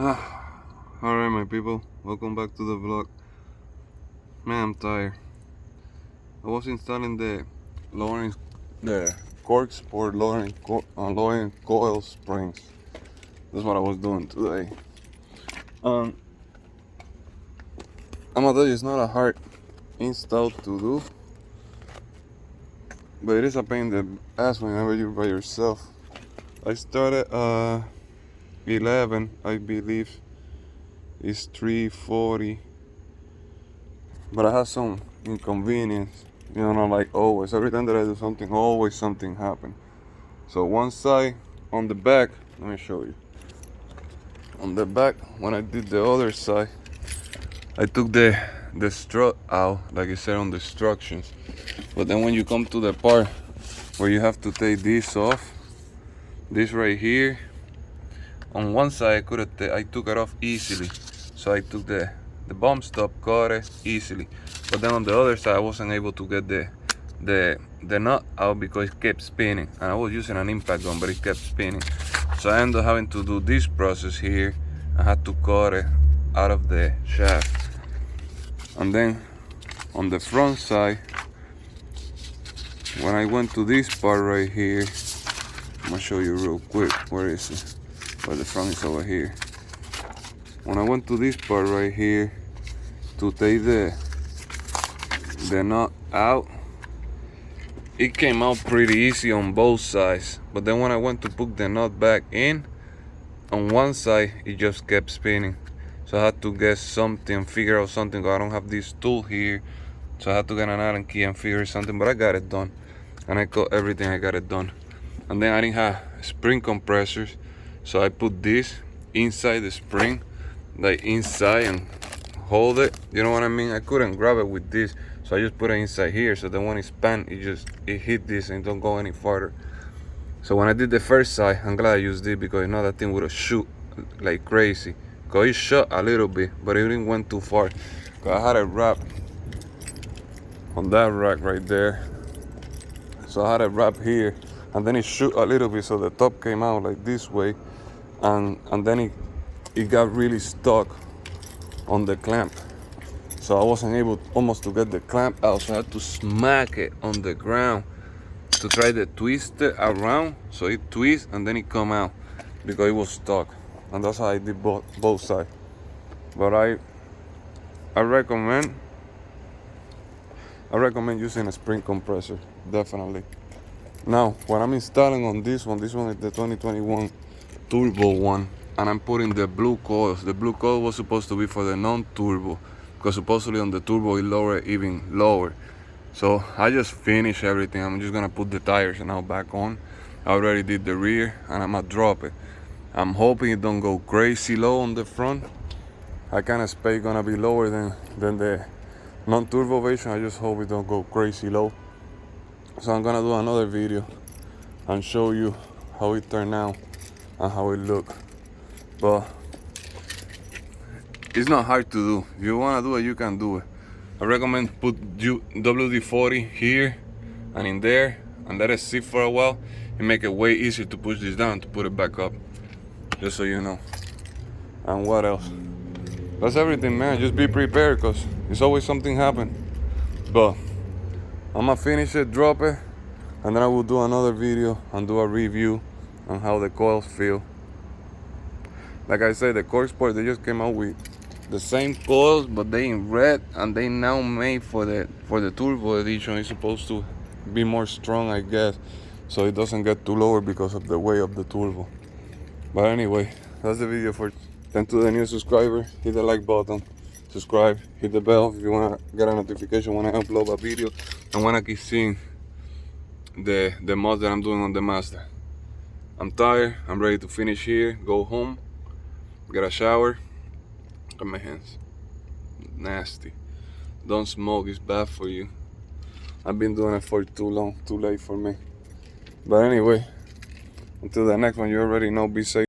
Alright my people, welcome back to the vlog. Man, I'm tired. I was installing the Corksport lowering coil springs. That's what I was doing today. I'm gonna tell you, it's not a hard install to do, but it is a pain in the ass whenever you're by yourself. I started 11, I believe it's 340, but I have some inconvenience, like always. Every time that I do something, always something happens. So one side on the back, let me show you. On the back, when I did the other side, I took the strut out, like it said on the instructions. But then when you come to the part where you have to take this off, this right here, on one side I took it off easily. So I took the bump stop, cut it easily. But then on the other side, I wasn't able to get the nut out because it kept spinning. And I was using an impact gun, but it kept spinning. So I ended up having to do this process here. I had to cut it out of the shaft. And then on the front side, when I went to this part right here, I'm gonna show you real quick. Where is it? Where the front is over here. When I went to this part right here to take the nut out, it came out pretty easy on both sides. But then when I went to put the nut back in, on one side it just kept spinning. So I had to get something, figure out something. I don't have this tool here, so I had to get an Allen key and figure something. But I got it done, and I got everything. I got it done. And then I didn't have spring compressors, so I put this inside the spring, like inside, and hold it. You know what I mean? I couldn't grab it with this, so I just put it inside here. So then when it span, it hit this and don't go any farther. So when I did the first side, I'm glad I used it, because if not, that thing would have shoot like crazy. Cause it shot a little bit, but it didn't went too far. Cause I had it wrapped on that rack right there. So I had it wrapped here, and then it shoot a little bit, so the top came out like this way, and then it got really stuck on the clamp. So I wasn't able almost to get the clamp out, so I had to smack it on the ground to try to twist it around, so it twists and then it come out, because it was stuck. And that's how I did both sides. But I recommend using a spring compressor, definitely. Now what I'm installing on this one is the 2021 turbo one, and I'm putting the blue coils. The blue coil was supposed to be for the non-turbo, because supposedly on the turbo it lower even lower. So I just finished everything. I'm just gonna put the tires now back on. I already did the rear, and I'm gonna drop it. I'm hoping it don't go crazy low on the front. I kind of expect gonna be lower than the non-turbo version. I just hope it don't go crazy low. So I'm gonna do another video and show you how it turned out and how it look. But it's not hard to do. If you wanna do it, you can do it. I recommend put WD-40 here and in there, and let it sit for a while. It make it way easier to push this down to put it back up. Just so you know. And what else? That's everything, man. Just be prepared, because it's always something happen. But I'm gonna finish it, drop it, and then I will do another video and do a review on how the coils feel. Like I said, the Corksport, they just came out with the same coils, but they in red, and they now made for the turbo edition. It's supposed to be more strong, I guess, so it doesn't get too lower because of the weight of the turbo. But anyway, that's the video for. Thanks to the new subscriber. Hit the like button, subscribe, hit the bell if you want to get a notification when I upload a video, and want to keep seeing the mods that I'm doing on the Mazda. I'm tired. I'm ready to finish here, go home, get a shower. Look at my hands, nasty. Don't smoke, it's bad for you. I've been doing it for too long, too late for me. But anyway, until the next one, you already know, be safe.